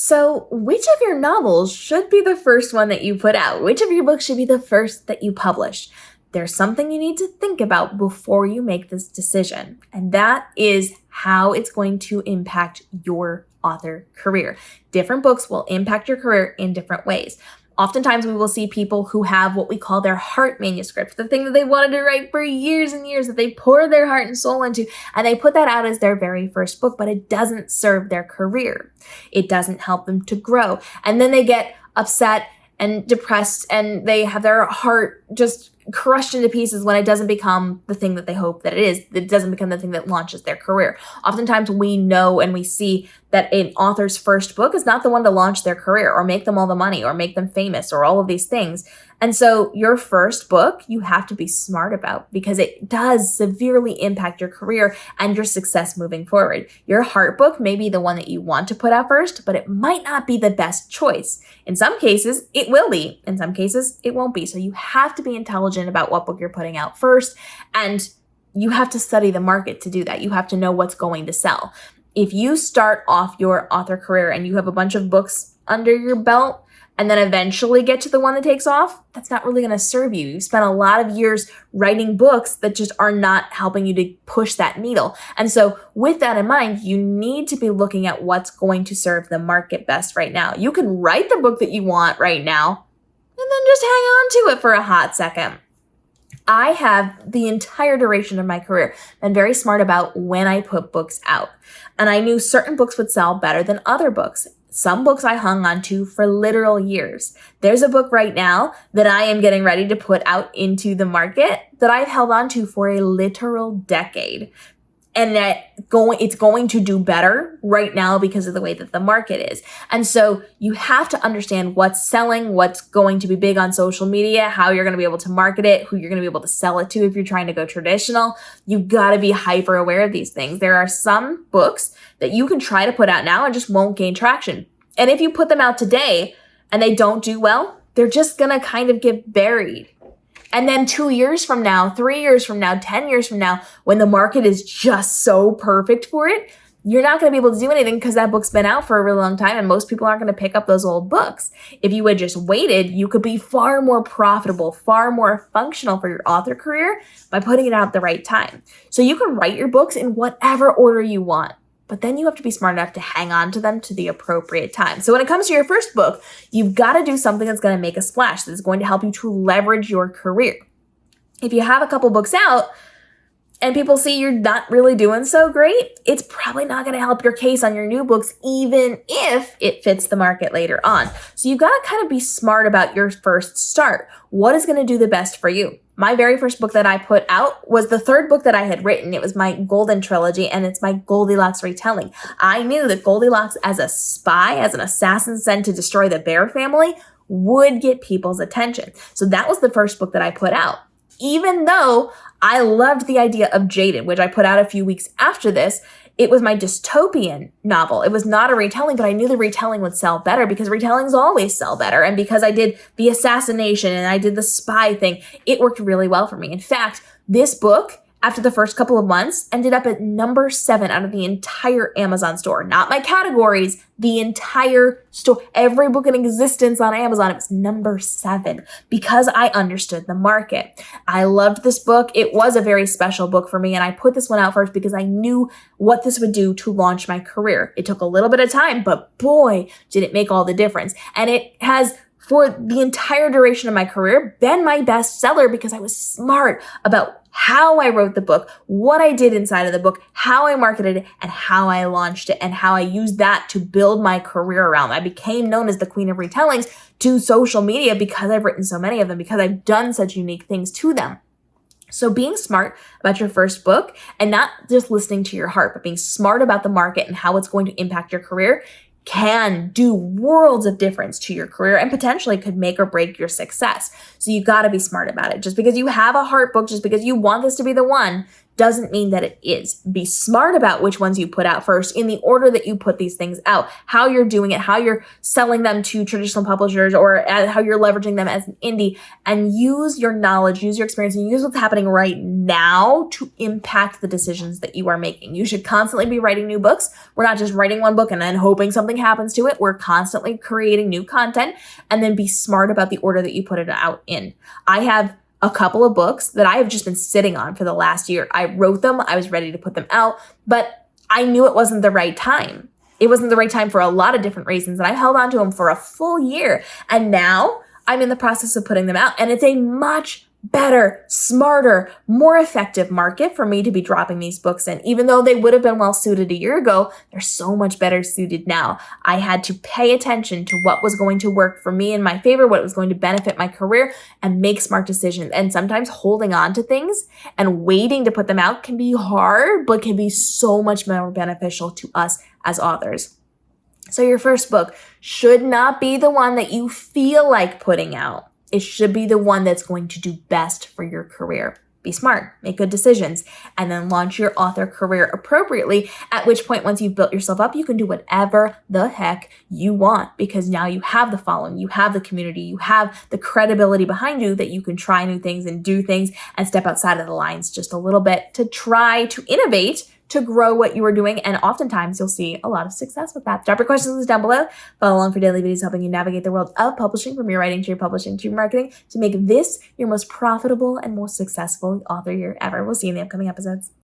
So, which of your novels should be the first one that you put out? Which of your books should be the first that you publish? There's something you need to think about before you make this decision, and that is how it's going to impact your author career. Different books will impact your career in different ways. Oftentimes we will see people who have what we call their heart manuscript, the thing that they wanted to write for years and years, that they pour their heart and soul into, and they put that out as their very first book, but it doesn't serve their career. It doesn't help them to grow. And then they get upset and depressed, and they have their heart just crushed into pieces when it doesn't become the thing that they hope that it is. It doesn't become the thing that launches their career. Oftentimes we know and we see that an author's first book is not the one to launch their career or make them all the money or make them famous or all of these things. And so your first book, you have to be smart about, because it does severely impact your career and your success moving forward. Your heart book may be the one that you want to put out first, but it might not be the best choice. In some cases, it will be. In some cases, it won't be. So you have to be intelligent about what book you're putting out first, and you have to study the market to do that. You have to know what's going to sell. If you start off your author career and you have a bunch of books under your belt, and then eventually get to the one that takes off, that's not really going to serve you. You spent a lot of years writing books that just are not helping you to push that needle. And so with that in mind, you need to be looking at what's going to serve the market best right now. You can write the book that you want right now and then just hang on to it for a hot second. I have the entire duration of my career been very smart about when I put books out. And I knew certain books would sell better than other books. Some books I hung on to for literal years. There's a book right now that I am getting ready to put out into the market that I've held on to for a literal decade. And it's going to do better right now because of the way that the market is. And so you have to understand what's selling, what's going to be big on social media, how you're going to be able to market it, who you're going to be able to sell it to if you're trying to go traditional. You've got to be hyper aware of these things. There are some books that you can try to put out now and just won't gain traction. And if you put them out today and they don't do well, they're just going to kind of get buried. And then 2 years from now, 3 years from now, 10 years from now, when the market is just so perfect for it, you're not going to be able to do anything because that book's been out for a really long time and most people aren't going to pick up those old books. If you had just waited, you could be far more profitable, far more functional for your author career by putting it out at the right time. So you can write your books in whatever order you want, but then you have to be smart enough to hang on to them to the appropriate time. So when it comes to your first book, you've got to do something that's going to make a splash, that's going to help you to leverage your career. If you have a couple books out and people see you're not really doing so great, it's probably not going to help your case on your new books, even if it fits the market later on. So you've got to kind of be smart about your first start. What is going to do the best for you? My very first book that I put out was the third book that I had written. It was my Golden Trilogy, and it's my Goldilocks retelling. I knew that Goldilocks as a spy, as an assassin sent to destroy the Bear family, would get people's attention. So that was the first book that I put out. Even though I loved the idea of Jaded, which I put out a few weeks after this, it was my dystopian novel. It was not a retelling, but I knew the retelling would sell better because retellings always sell better. And because I did the assassination and I did the spy thing, it worked really well for me. In fact, this book, after the first couple of months, ended up at number 7 out of the entire Amazon store. Not my categories, the entire store. Every book in existence on Amazon, it was number 7 because I understood the market. I loved this book. It was a very special book for me, and I put this one out first because I knew what this would do to launch my career. It took a little bit of time, but boy, did it make all the difference. And it has, for the entire duration of my career, been my best seller because I was smart about how I wrote the book, what I did inside of the book, how I marketed it, and how I launched it, and how I used that to build my career around. I became known as the Queen of Retellings to social media because I've written so many of them, because I've done such unique things to them. So being smart about your first book and not just listening to your heart, but being smart about the market and how it's going to impact your career can do worlds of difference to your career and potentially could make or break your success. So you got to be smart about it. Just because you have a heart book, just because you want this to be the one, doesn't mean that it is. Be smart about which ones you put out first in the order that you put these things out, how you're doing it, how you're selling them to traditional publishers, or how you're leveraging them as an indie, and use your knowledge, use your experience, and use what's happening right now to impact the decisions that you are making. You should constantly be writing new books. We're not just writing one book and then hoping something happens to it. We're constantly creating new content, and then be smart about the order that you put it out in. I have a couple of books that I have just been sitting on for the last year. I wrote them, I was ready to put them out, but I knew it wasn't the right time. It wasn't the right time for a lot of different reasons, and I held on to them for a full year. And now I'm in the process of putting them out, and it's a much better, smarter, more effective market for me to be dropping these books in. Even though they would have been well suited a year ago, they're so much better suited now. I had to pay attention to what was going to work for me in my favor, what was going to benefit my career, and make smart decisions. And sometimes holding on to things and waiting to put them out can be hard, but can be so much more beneficial to us as authors. So your first book should not be the one that you feel like putting out. It should be the one that's going to do best for your career. Be smart, make good decisions, and then launch your author career appropriately, at which point, once you've built yourself up, you can do whatever the heck you want, because now you have the following, you have the community, you have the credibility behind you that you can try new things and do things and step outside of the lines just a little bit to try to innovate, to grow what you are doing, and oftentimes you'll see a lot of success with that. Drop your questions down below. Follow along for daily videos helping you navigate the world of publishing, from your writing to your publishing to your marketing, to make this your most profitable and most successful author year ever. We'll see you in the upcoming episodes.